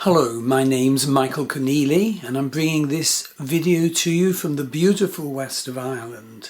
Hello, my name's Michael Conneely and I'm bringing this video to you from the beautiful west of Ireland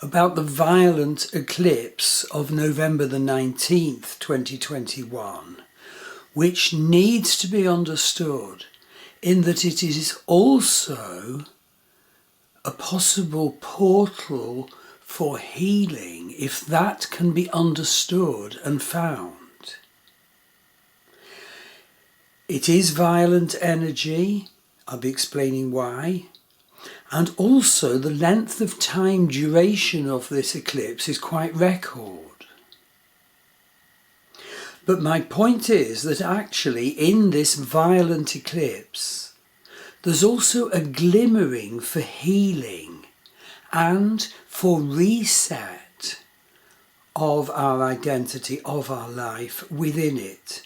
about the violent eclipse of November the 19th, 2021, which needs to be understood in that it is also a possible portal for healing if that can be understood and found. It is violent energy, I'll be explaining why, and also the length of time duration of this eclipse is quite record. But my point is that actually in this violent eclipse there's also a glimmering for healing and for reset of our identity, of our life within it.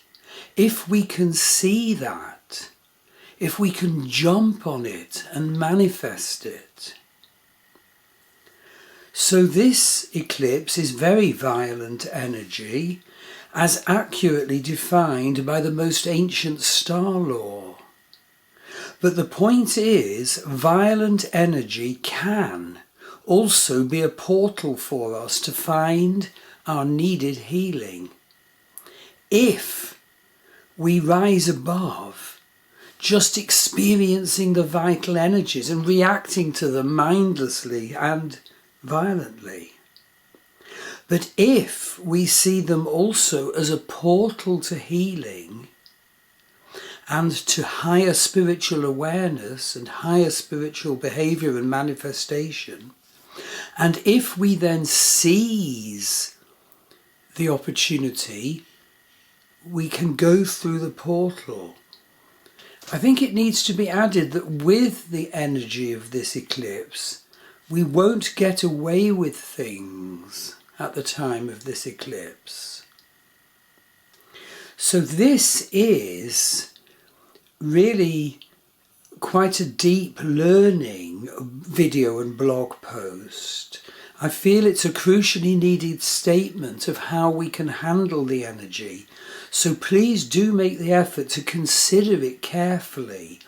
If we can see that, if we can jump on it and manifest it. So this eclipse is very violent energy, as accurately defined by the most ancient star law. But the point is, violent energy can also be a portal for us to find our needed healing. If we rise above just experiencing the vital energies and reacting to them mindlessly and violently. But if we see them also as a portal to healing and to higher spiritual awareness and higher spiritual behaviour and manifestation, and if we then seize the opportunity, we can go through the portal. I think it needs to be added that with the energy of this eclipse, we won't get away with things at the time of this eclipse. So this is really quite a deep learning video and blog post. I feel it's a crucially needed statement of how we can handle the energy. So please do make the effort to consider it carefully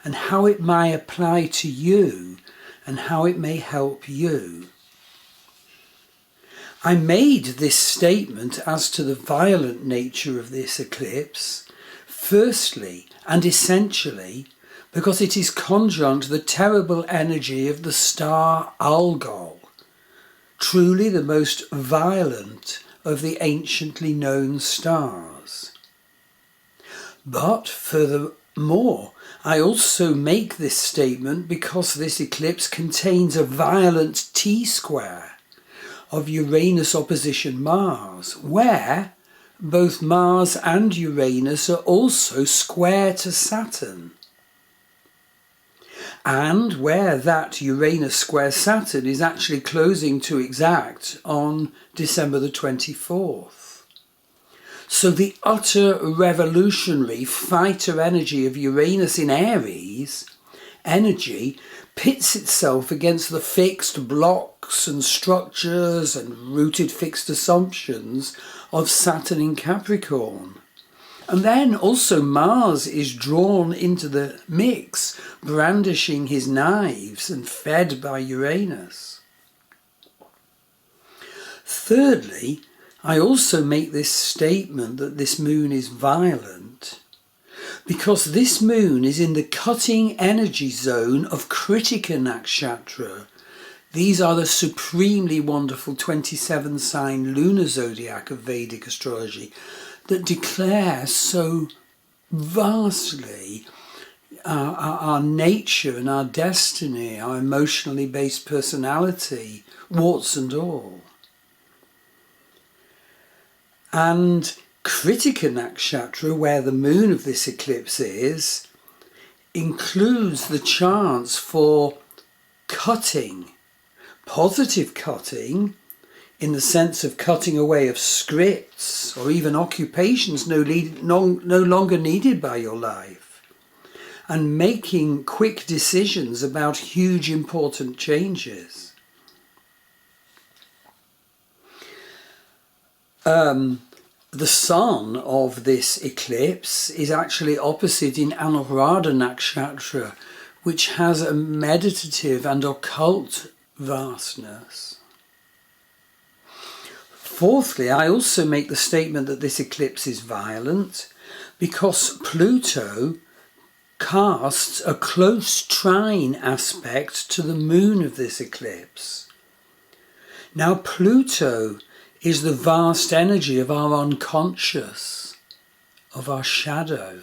and how it may apply to you and how it may help you. I made this statement as to the violent nature of this eclipse, firstly and essentially because it is conjunct the terrible energy of the star Algol, truly the most violent of the anciently known stars. But furthermore, I also make this statement because this eclipse contains a violent T-square of Uranus opposition Mars, where both Mars and Uranus are also square to Saturn. And where that Uranus square Saturn is actually closing to exact on December the 24th. So the utter revolutionary fighter energy of Uranus in Aries energy pits itself against the fixed blocks and structures and rooted fixed assumptions of Saturn in Capricorn. And then also Mars is drawn into the mix, brandishing his knives and fed by Uranus. Thirdly, I also make this statement that this moon is violent because this moon is in the cutting energy zone of Kritika Nakshatra. These are the supremely wonderful 27 sign lunar zodiac of Vedic astrology that declare so vastly our nature and our destiny, our emotionally based personality, warts and all. And Kritika Nakshatra, where the moon of this eclipse is, includes the chance for cutting, positive cutting, in the sense of cutting away of scripts or even occupations no longer needed by your life, and making quick decisions about huge important changes. The sun of this eclipse is actually opposite in Anuradha Nakshatra, which has a meditative and occult vastness. Fourthly, I also make the statement that this eclipse is violent because Pluto casts a close trine aspect to the moon of this eclipse. Now, Pluto is the vast energy of our unconscious, of our shadow,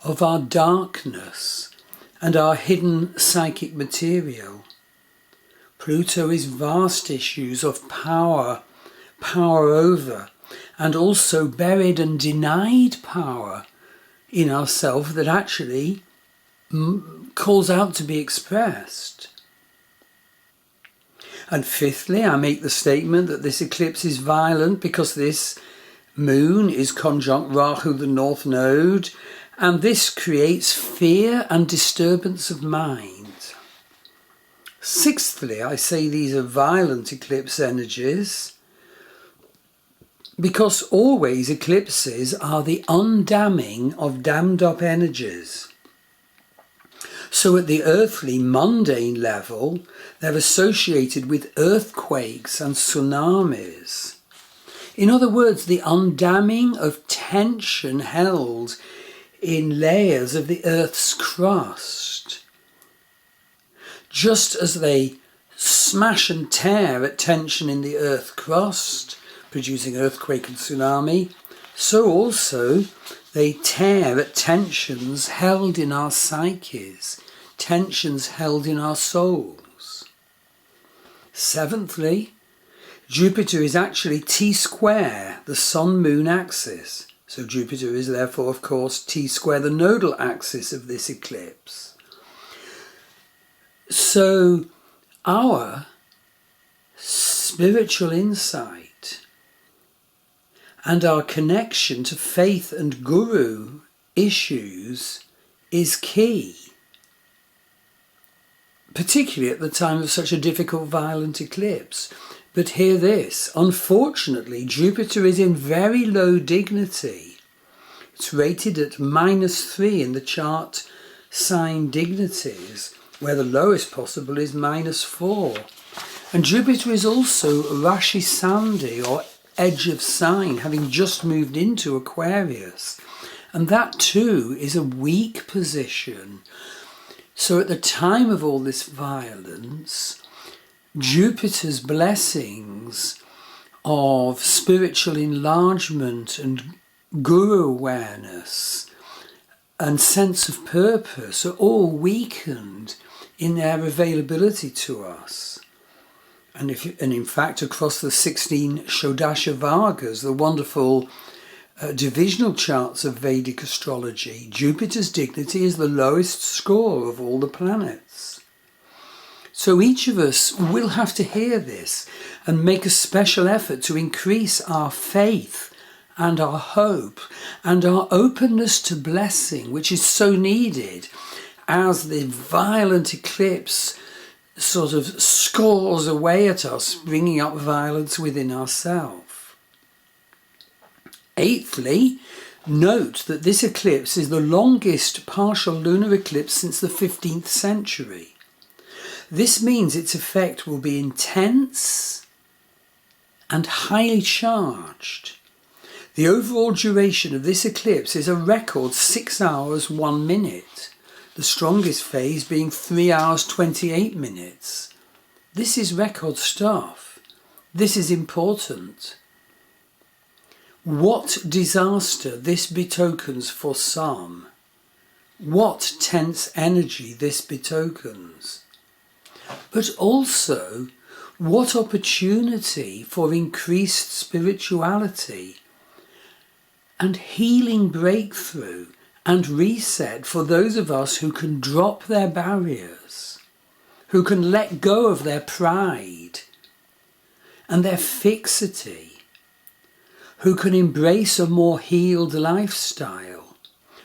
of our darkness, and our hidden psychic material. Pluto is vast issues of power, power over, and also buried and denied power in ourselves that actually calls out to be expressed. And fifthly, I make the statement that this eclipse is violent because this moon is conjunct Rahu, the North Node, and this creates fear and disturbance of mind. Sixthly, I say these are violent eclipse energies because always eclipses are the undamming of dammed up energies. So at the earthly, mundane level, they're associated with earthquakes and tsunamis. In other words, the undamming of tension held in layers of the earth's crust. Just as they smash and tear at tension in the earth crust, producing earthquake and tsunami, so also they tear at tensions held in our psyches, tensions held in our souls. Seventhly, Jupiter is actually T-square, the Sun-Moon axis. So Jupiter is therefore, of course, T-square, the nodal axis of this eclipse. So our spiritual insight and our connection to faith and guru issues is key, particularly at the time of such a difficult, violent eclipse. But hear this, unfortunately, Jupiter is in very low dignity. It's rated at -3 in the chart sign dignities, where the lowest possible is -4. And Jupiter is also Rashi Sandhi, or edge of sign, having just moved into Aquarius. And that too is a weak position. So at the time of all this violence, Jupiter's blessings of spiritual enlargement and guru awareness and sense of purpose are all weakened in their availability to us. And in fact, across the 16 Shodasha Vargas, the wonderful divisional charts of Vedic astrology, Jupiter's dignity is the lowest score of all the planets. So each of us will have to hear this and make a special effort to increase our faith and our hope and our openness to blessing, which is so needed as the violent eclipse sort of scores away at us, bringing up violence within ourselves. Eighthly, note that this eclipse is the longest partial lunar eclipse since the 15th century. This means its effect will be intense and highly charged. The overall duration of this eclipse is a record 6 hours 1 minute, the strongest phase being 3 hours 28 minutes. This is record stuff. This is important. What disaster this betokens for some. What tense energy this betokens. But also, what opportunity for increased spirituality and healing breakthrough and reset for those of us who can drop their barriers, who can let go of their pride and their fixity, who can embrace a more healed lifestyle,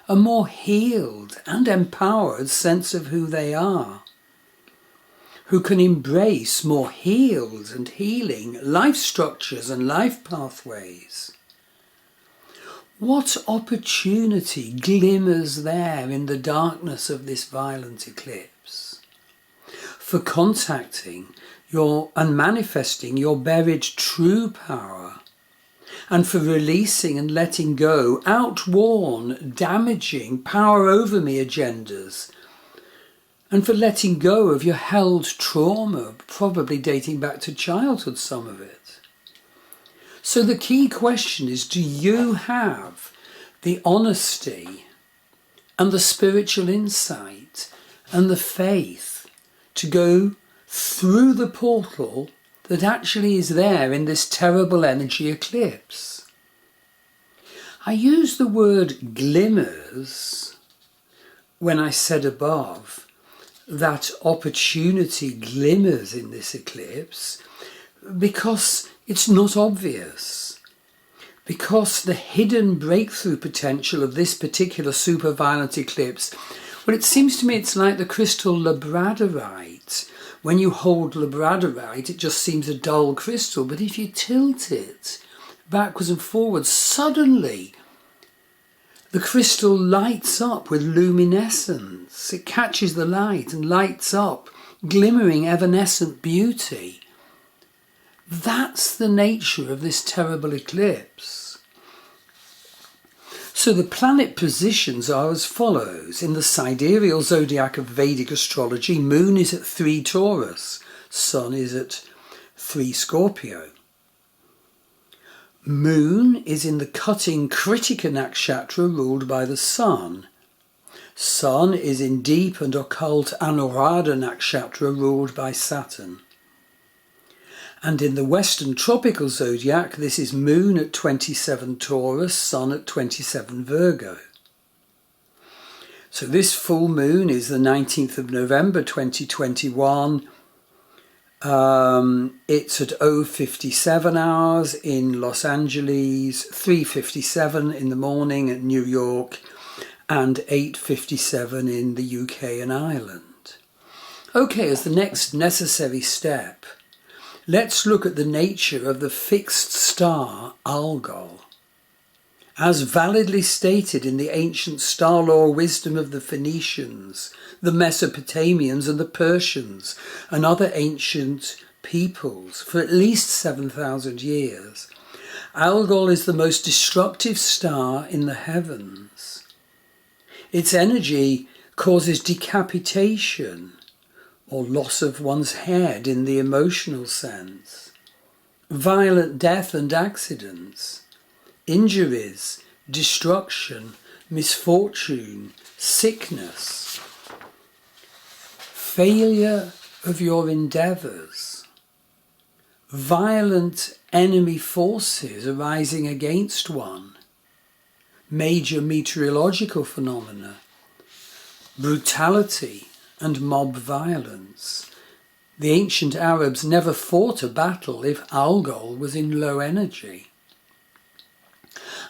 a more healed and empowered sense of who they are, who can embrace more healed and healing life structures and life pathways. What opportunity glimmers there in the darkness of this violent eclipse for contacting and manifesting your buried true power, and for releasing and letting go outworn, damaging, power over me agendas, and for letting go of your held trauma, probably dating back to childhood, some of it. So the key question is, do you have the honesty and the spiritual insight and the faith to go through the portal that actually is there in this terrible energy eclipse? I use the word glimmers when I said above that opportunity glimmers in this eclipse because it's not obvious. Because the hidden breakthrough potential of this particular super violent eclipse, well, it seems to me it's like the crystal labradorite. When you hold labradorite, it just seems a dull crystal, but if you tilt it backwards and forwards, suddenly the crystal lights up with luminescence. It catches the light and lights up, glimmering evanescent beauty. That's the nature of this terrible eclipse. So the planet positions are as follows. In the sidereal zodiac of Vedic astrology, Moon is at 3 Taurus, Sun is at 3 Scorpio. Moon is in the cutting Kritika nakshatra ruled by the Sun. Sun is in deep and occult Anuradha nakshatra ruled by Saturn. And in the Western tropical zodiac, this is Moon at 27 Taurus, Sun at 27 Virgo. So this full moon is the 19th of November 2021. It's at 0:57 hours in Los Angeles, 3:57 in the morning at New York, and 8:57 in the UK and Ireland. Okay, as the next necessary step, let's look at the nature of the fixed star Algol. As validly stated in the ancient star law wisdom of the Phoenicians, the Mesopotamians and the Persians and other ancient peoples for at least 7,000 years, Algol is the most destructive star in the heavens. Its energy causes decapitation, or loss of one's head in the emotional sense, violent death and accidents, injuries, destruction, misfortune, sickness, failure of your endeavours, violent enemy forces arising against one, major meteorological phenomena, brutality, and mob violence. The ancient Arabs never fought a battle if Algol was in low energy.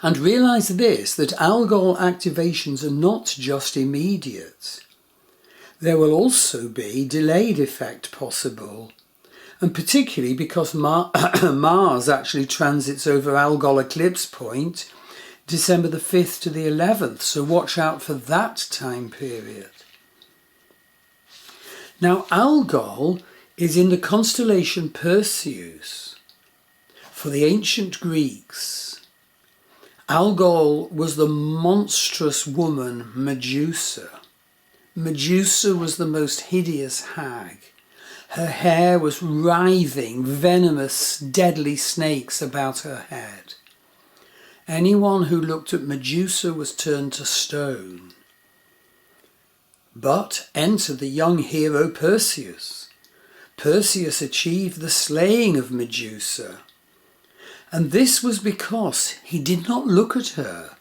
And realise this, that Algol activations are not just immediate. There will also be delayed effect possible, and particularly because Mars actually transits over Algol eclipse point December the 5th to the 11th, so watch out for that time period. Now, Algol is in the constellation Perseus. For the ancient Greeks, Algol was the monstrous woman Medusa. Medusa was the most hideous hag. Her hair was writhing, venomous, deadly snakes about her head. Anyone who looked at Medusa was turned to stone. But enter the young hero Perseus. Perseus achieved the slaying of Medusa. And this was because he did not look at her,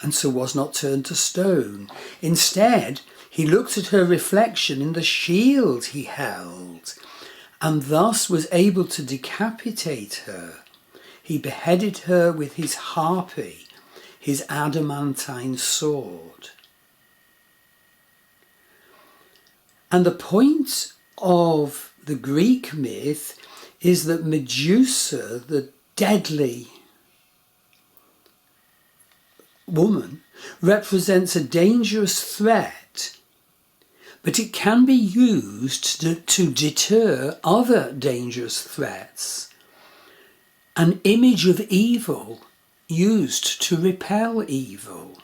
and so was not turned to stone. Instead, he looked at her reflection in the shield he held, and thus was able to decapitate her. He beheaded her with his harpy, his adamantine sword. And the point of the Greek myth is that Medusa, the deadly woman, represents a dangerous threat, but it can be used to deter other dangerous threats. An image of evil used to repel evil.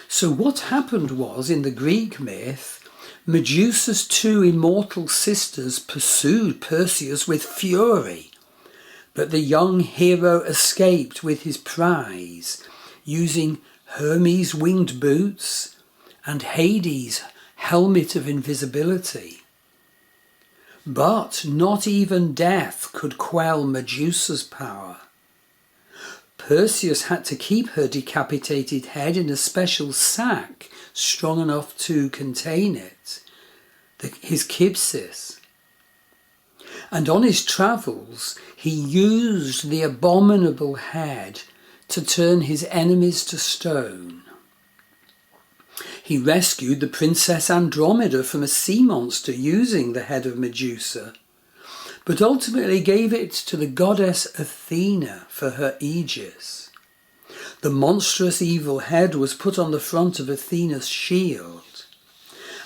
So what happened was, in the Greek myth, Medusa's two immortal sisters pursued Perseus with fury, but the young hero escaped with his prize, using Hermes' winged boots and Hades' helmet of invisibility. But not even death could quell Medusa's power. Perseus had to keep her decapitated head in a special sack strong enough to contain it, his kipsis. And on his travels, he used the abominable head to turn his enemies to stone. He rescued the princess Andromeda from a sea monster using the head of Medusa, but ultimately gave it to the goddess Athena for her aegis. The monstrous evil head was put on the front of Athena's shield,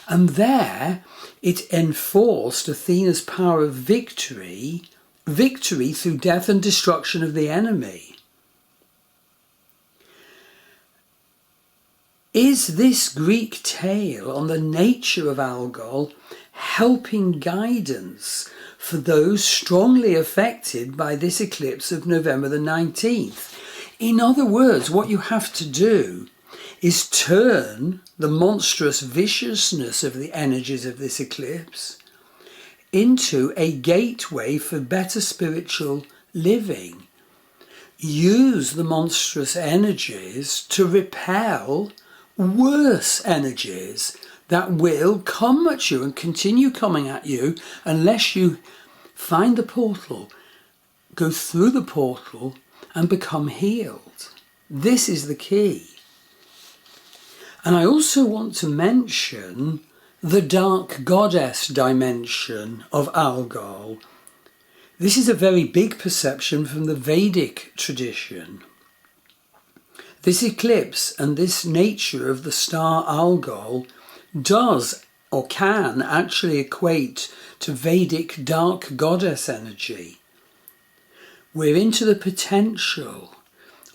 and there it enforced Athena's power of victory through death and destruction of the enemy. Is this Greek tale on the nature of Algol helping guidance for those strongly affected by this eclipse of November the 19th? In other words, what you have to do is turn the monstrous viciousness of the energies of this eclipse into a gateway for better spiritual living. Use the monstrous energies to repel worse energies that will come at you and continue coming at you unless you find the portal, go through the portal and become healed. This is the key. And I also want to mention the dark goddess dimension of Algol. This is a very big perception from the Vedic tradition. This eclipse and this nature of the star Algol does or can actually equate to Vedic dark goddess energy. We're into the potential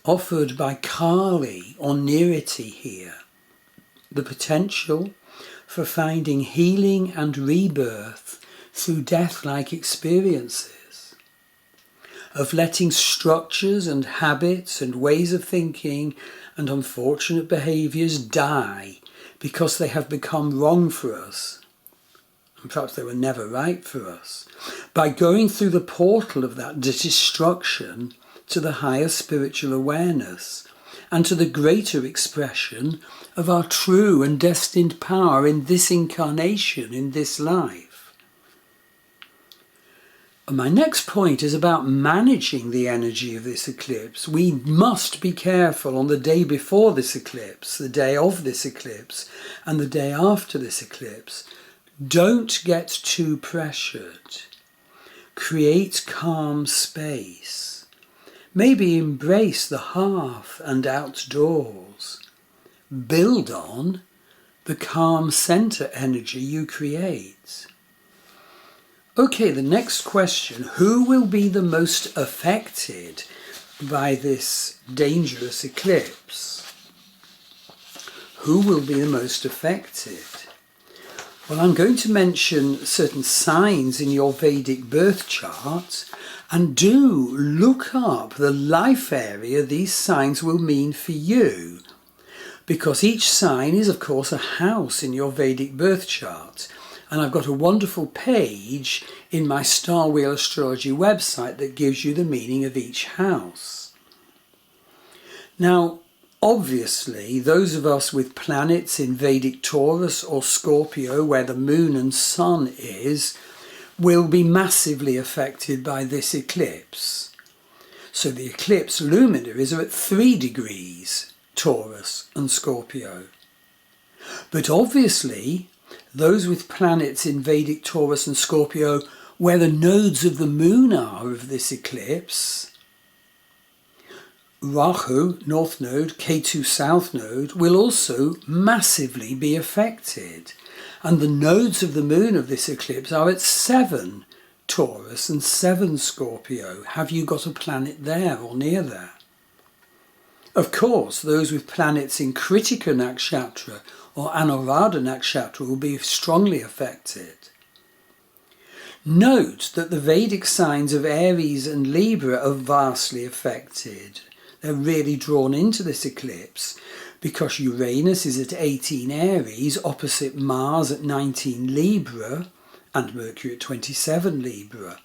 offered by Kali or Niriti here. The potential for finding healing and rebirth through death-like experiences, of letting structures and habits and ways of thinking and unfortunate behaviours die because they have become wrong for us, and perhaps they were never right for us, by going through the portal of that destruction to the higher spiritual awareness and to the greater expression of our true and destined power in this incarnation, in this life. And my next point is about managing the energy of this eclipse. We must be careful on the day before this eclipse, the day of this eclipse, and the day after this eclipse. Don't get too pressured. Create calm space. Maybe embrace the hearth and outdoors. Build on the calm center energy you create. Okay, the next question. Who will be the most affected by this dangerous eclipse? Who will be the most affected? Well, I'm going to mention certain signs in your Vedic birth chart, and do look up the life area these signs will mean for you, because each sign is, of course, a house in your Vedic birth chart. And I've got a wonderful page in my Star Wheel Astrology website that gives you the meaning of each house. Now, obviously, those of us with planets in Vedic Taurus or Scorpio, where the moon and sun is, will be massively affected by this eclipse. So the eclipse luminaries are at 3 degrees, Taurus and Scorpio. But obviously, those with planets in Vedic Taurus and Scorpio, where the nodes of the moon are of this eclipse, Rahu, North Node, Ketu, South Node, will also massively be affected. And the nodes of the moon of this eclipse are at 7 Taurus and 7 Scorpio. Have you got a planet there or near there? Of course, those with planets in Kritika Nakshatra or Anuradha Nakshatra will be strongly affected. Note that the Vedic signs of Aries and Libra are vastly affected. They're really drawn into this eclipse because Uranus is at 18 Aries, opposite Mars at 19 Libra, and Mercury at 27 Libra.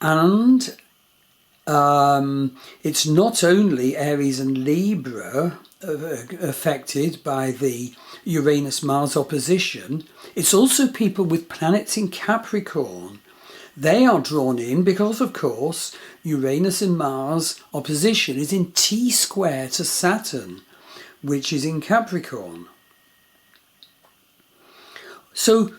And it's not only Aries and Libra affected by the Uranus-Mars opposition, it's also people with planets in Capricorn. They are drawn in because, of course, Uranus and Mars opposition is in T-square to Saturn, which is in Capricorn. So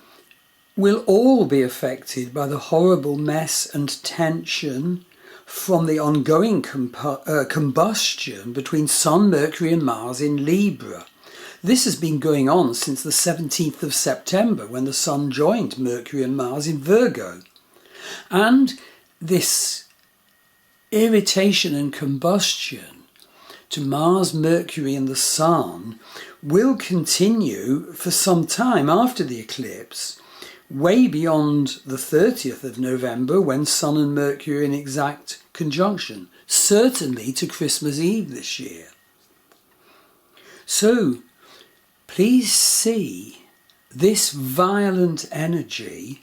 we'll all be affected by the horrible mess and tension from the ongoing combustion between Sun, Mercury and Mars in Libra. This has been going on since the 17th of September, when the Sun joined Mercury and Mars in Virgo. And this irritation and combustion to Mars, Mercury and the Sun will continue for some time after the eclipse, way beyond the 30th of November, when Sun and Mercury are in exact conjunction, certainly to Christmas Eve this year. So please see this violent energy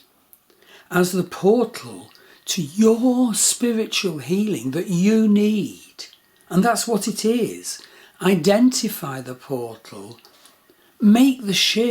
as the portal to your spiritual healing that you need. And that's what it is. Identify the portal, make the shift.